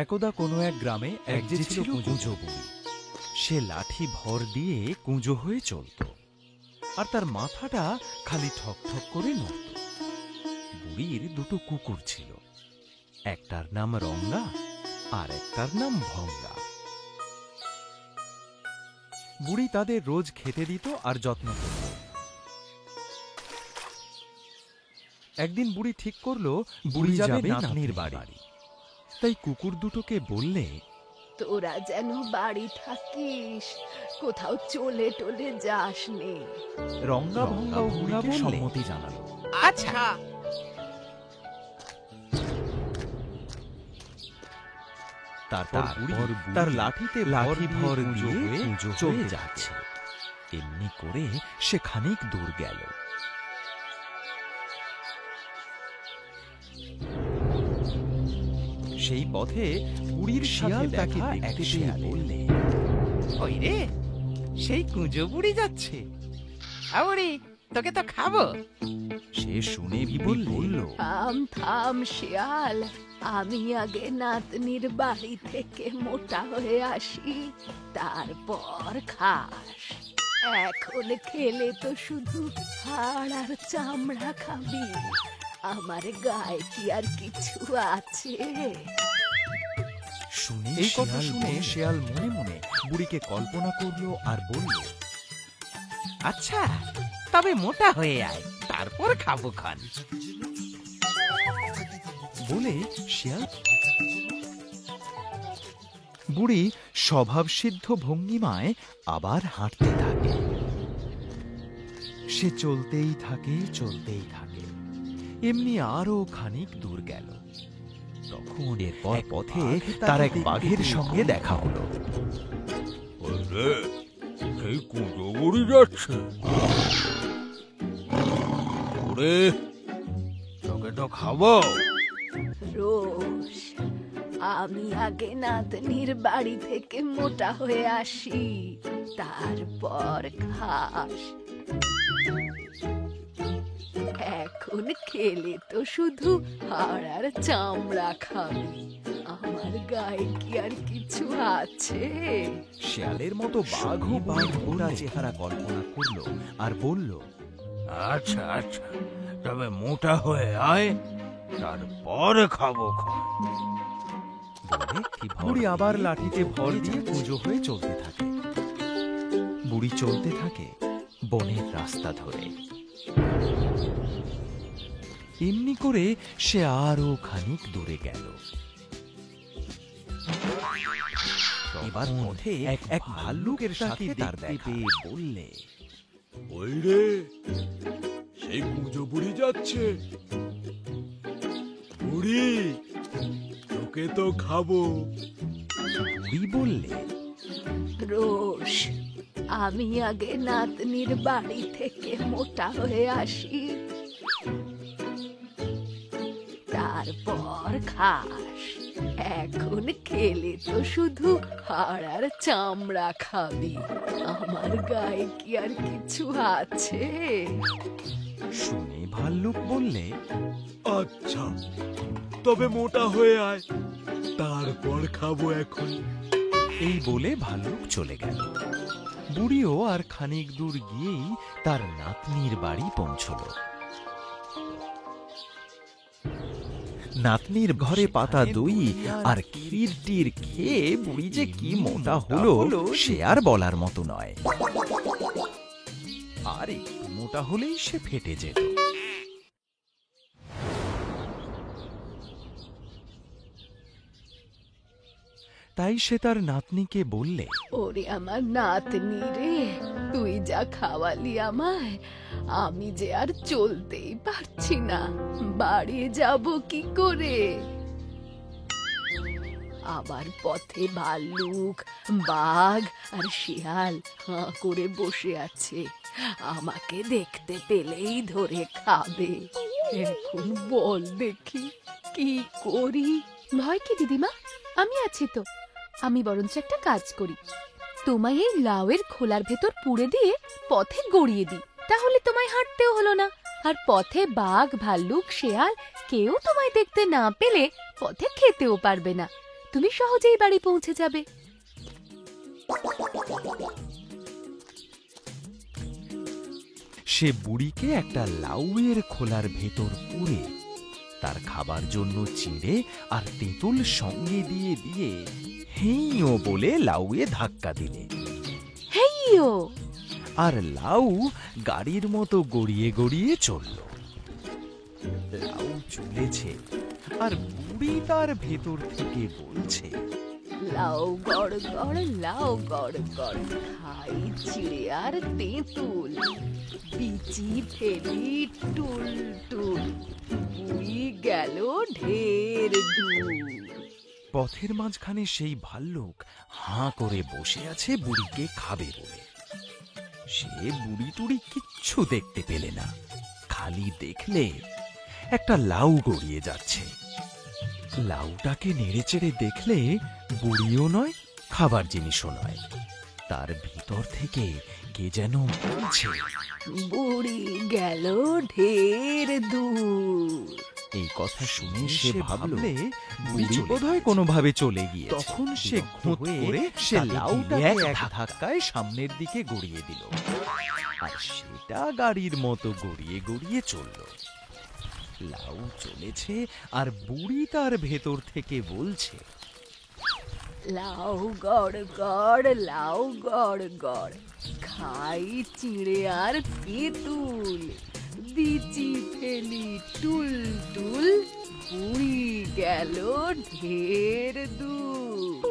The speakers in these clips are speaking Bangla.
একদা কোনো এক গ্রামে এক যে ছিল কুঁজো বুড়ি। সে লাঠি ভর দিয়ে কুঁজো হয়ে চলত, আর তার মাথাটা খালি ঠক ঠক করে নড়ত। বুড়ির দুটো কুকুর ছিল, একটার নাম রঙ্গা আর একটার নাম ভঙ্গা। বুড়ি তাদের রোজ খেতে দিত আর যত্ন করত। একদিন বুড়ি ঠিক করলো বুড়ি যাবে নাতনির বাড়ি। তাই কুকুর দুটোকে বললে, তোরা যেন বাড়ি থাকিস, কোথাও চলে টলে যাস নে। রঙ্গা ভঙ্গা ও বুড়িকে সম্মতি জানালো। আচ্ছা। তারপর বুড়ি তার লাঠিতে লাঠি ভর দিয়ে কুঁজো হয়ে যাচ্ছে। এমনি করে সে খানিক দূর গেল। সেই পথে বুড়ির শিয়াল তাকে দেখতে পেয়ে বললে, ওই রে, সেই কুঁজো বুড়ি যাচ্ছে। বুড়ি, তোকে তো খাবো। সে শুনে বলল, থাম থাম শিয়াল, আমি আগে নাতনির বাড়ি থেকে মোটা হয়ে আসি, তারপর খাস। এখন খেলে তো শুধু হাড় আর চামড়া খাবি, আমার গায়ে কি আর কিছু আছে? এই কথা শুনে শিয়াল মনে মনে বুড়িকে কল্পনা করলো আর বলল, আচ্ছা, তবে মোটা হয়ে আয়, তারপর খাবো খান। বলে শিয়াল। বুড়ি স্বভাবসিদ্ধ ভঙ্গিমায় আবার হাঁটতে থাকে। সে চলতেই থাকে চলতেই থাকে। এমনি আরো খানিক দূর গেল। তখন এরপর পথে তার এক বাঘের সঙ্গে দেখা হলো। সেই কুঁজো বুড়ি যাচ্ছে। ওরে, তোকে তো খাবো। রোজ আমি আগে নাতনির বাড়ি থেকে মোটা হয়ে আসি, তারপর খাস। এখন খেলে তো শুধু হাড় আর চামড়া খাবি, আমার গায়ে কি আর কিছু আছে? শিয়ালের মতো বাঘও বাঘ গোড়া চেহারা কল্পনা করলো আর বলল, আচ্ছা আচ্ছা, তবে মোটা হয়ে আয়, তারপর খাবো খান। বুড়ি আবার লাঠিতে ভর দিয়ে কুঁজো হয়ে চলতে থাকে। বুড়ি চলতে থাকে বনের রাস্তা ধরে। এমনি করে সে আরো খানিক দূরে গেল। এবার পথে এক ভাল্লুকের সাথে তার দেখা পেয়ে বললে, ওই রে, সেই কুঁজো বুড়ি যাচ্ছে। বুড়ি, তোকে তো খাবো। বুড়ি বললে, রোজ আমি আগে নাতনির বাড়ি থেকে মোটা হয়ে আসি, তারপর খাস। এখন খেলে তো শুধু হাড় আর চামড়া খাবি, আমার গায়ে কি আর কিছু আছে? শুনে ভাল্লুক বললে, আচ্ছা, তবে মোটা হয়ে আয়, তারপর খাবো এখন। এই বলে ভাল্লুক চলে গেল। বুড়িও আর খানিক দূর গিয়েই তার নাতনির বাড়ি পৌঁছল। নাতনির ঘরে পাতা দই আর ক্ষীরটির খেয়ে বুড়ি যে কি মোটা হলো সে আর বলার মতো নয়। আর একটু মোটা হলেই সে ফেটে যেত। তাই সে তার নাতনিকে বললে, ওরে আমার নাতনি রে, তুই যা খাওয়ালি আমায়, আমি যে আর চলতেই পারছি না, বাড়ি যাব কি করে? আবার পথে ভাল্লুক, বাঘ আর শিয়াল হাঁ করে বসে আছে, আমাকে দেখতে পেলেই ধরে খাবে। এখন বল দেখি কি করি? ভয় কি দিদিমা, আমি আছি তো। আমি বরঞ্চ একটা কাজ করি, তোমায় এই লাউয়ের খোলার ভেতর পুড়ে দিয়ে পথে গড়িয়ে দিই, তাহলে তোমায় হাঁটতেও হলো না, আর পথে বাঘ ভাল্লুক শেয়াল কেউ তোমায় দেখতে না পেলে পথে খেতেও পারবে না। তুমি সহজেই বাড়ি পৌঁছে যাবে। সে বুড়িকে একটা লাউয়ের খোলার ভেতর পুরে তার খাবার জন্য চিড়ে আর তেঁতুল সঙ্গে দিয়ে দিয়ে হেইও বলে লাউয়ে ধাক্কা দিলে, হেইও! আর লাউ গাড়ির মতো গড়িয়ে গড়িয়ে চলল। লাউ চলেছে আর বুড়ি তার ভেতর থেকে বলছে, লাউ গড় গড়, লাউ গড় গড়, খাই চিড়ে আর তেঁতুল, বিচি ফেলি টুল টুল, বুড়ি গেল ঢের দূর। পথের মাঝখানে সেই ভাল্লুক হাঁ করে বসে আছে বুড়িকে খাবে বলে। সে বুড়ি টুড়ি কিচ্ছু দেখতে পেলে না, খালি দেখলে একটা লাউ গড়িয়ে যাচ্ছে। লাউটাকে নেড়েচেড়ে দেখলে বুড়িও নয়, খাবার জিনিসও নয়। তার ভিতর থেকে কে যেন বলছে, বুড়ি গেল ঢের দূর। এই কথা শুনে সে ভাবলে বুড়ি বোধহয় কোনোভাবে চলে গিয়ে। তখন সে ঘুঁত করে সে লাউটাকে এক ধাক্কায় সামনের দিকে গড়িয়ে দিল, আর সেটা গাড়ির মতো গড়িয়ে গড়িয়ে চলল। লাউ চলেছে আর বুড়ি তার ভেতর থেকে বলছে, লাউ গড় গড়, লাউ গড় গড়, খাই চিড়ে আর তেঁতুল, বিচি ফেলি টুল টুল, বুড়ি গেল ঢের দূর।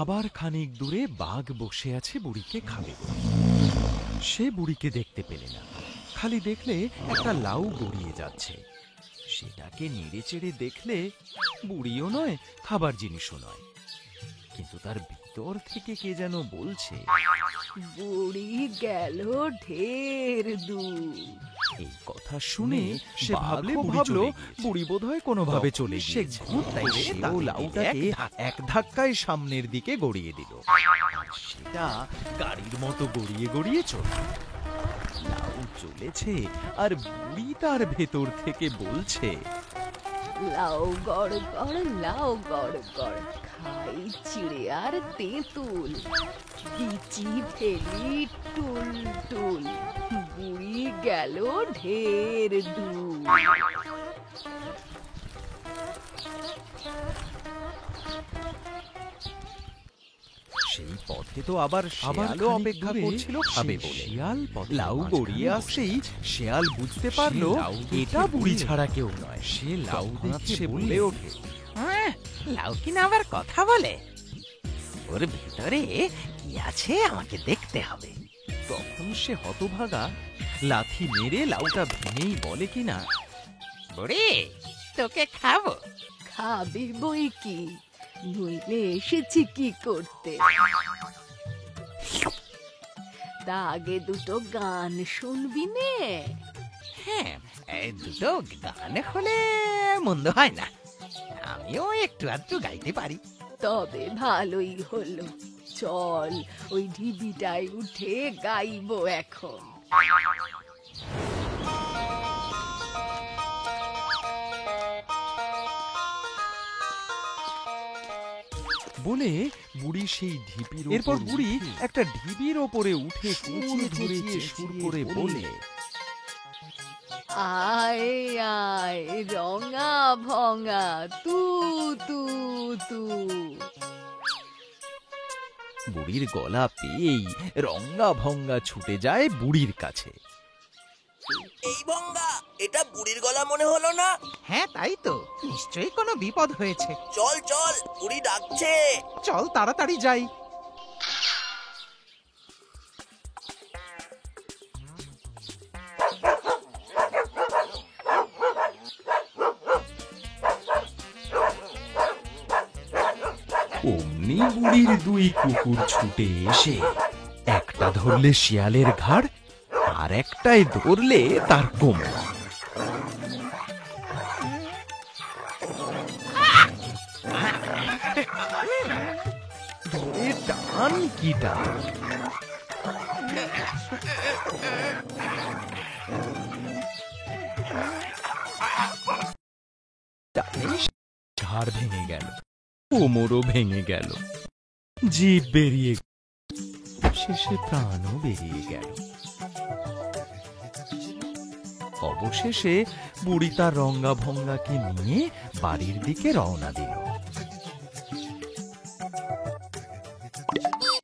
আবার খানিক দূরে বাঘ বসে আছে বুড়িকে খাবে বলে। সে বুড়িকে দেখতে পেলে না, খালি দেখলে একটা লাউ গড়িয়ে যাচ্ছে। সেটাকে নেড়েচেড়ে দেখলে বুড়িও নয়, খাবার জিনিসও নয়। কিন্তু তার ভিতর থেকে কে যেন বলছে, বুড়ি গেল ঢের দূর। এই কথা শুনে সে ভাবলো বুড়ি বোধহয় কোনোভাবে চলে গিয়েছে। সে ঘুরতে সেও লাউটাকে এক ধাক্কায় সামনের দিকে গড়িয়ে দিল, সেটা গাড়ির মতো গড়িয়ে গড়িয়ে চলল। লাউ চলেছে আর বুড়ি তার ভেতর থেকে বলছে, লাউ গড় গড়, লাউ গড় গড়, খাই চিড়ে আর তেঁতুল, বিচি ফেলি টুল টুল, বুড়ি গেল ঢের দূর। সেই পথে তো আবার শিয়ালও অপেক্ষা করছিল খাবে বলে। শিয়াল লাউ গড়িয়ে আসতেই শিয়াল বুঝতে পারলো এটা বুড়ি ছাড়া কেউ নয়। সে লাউ দেখে বলে ওঠে, লাউ কিনা আবার কথা বলে? ওর ভিতরে কি আছে আমাকে দেখতে হবে। তখন সে হতভাগা লাথি মেরে লাউটা ভেঙেই বলে কিনা, বুড়ি তোকে খাবো। খাবি বই কি, নইলে এসেছি কি করতে? তা আগে দুটো গান শুনবি নে? হ্যাঁ, এই দুটো গান হলে মন্দ হয় না। আমিও একটু আধটু গাইতে পারি। তবে ভালোই হলো, চল ওই ঢিবিটায় উঠে গাইবো এখন। বলে বুড়ি সেই ঢিপির এরপর বুড়ি একটা ঢিবির ওপরে উঠে চেঁচিয়ে সুর করে বলে, আয় আয় রঙা ভঙা তু তু তু। বুড়ির গলা পেয়েই রঙ্গা ভঙ্গা ছুটে যায় বুড়ির কাছে। এই ভঙ্গা, এটা বুড়ির গলা মনে হলো না? হ্যাঁ তাই তো, নিশ্চয়ই কোনো বিপদ হয়েছে। চল চল, বুড়ি ডাকছে। চল তাড়াতাড়ি যাই। অমনি বুড়ির দুই কুকুর ছুটে এসে একটা ধরলে শিয়ালের ঘাড়, আর একটাই ধরলে তার কোমর। ধরে টান কি টান। টানে ঝাড় ভেঙে গেল। কোমরও ভেঙে গেল, জিভ বেরিয়ে গেল, শেষে প্রাণও বেরিয়ে গেল। অবশেষে বুড়ি তার রঙ্গা ভঙ্গাকে নিয়ে বাড়ির দিকে রওনা দিল।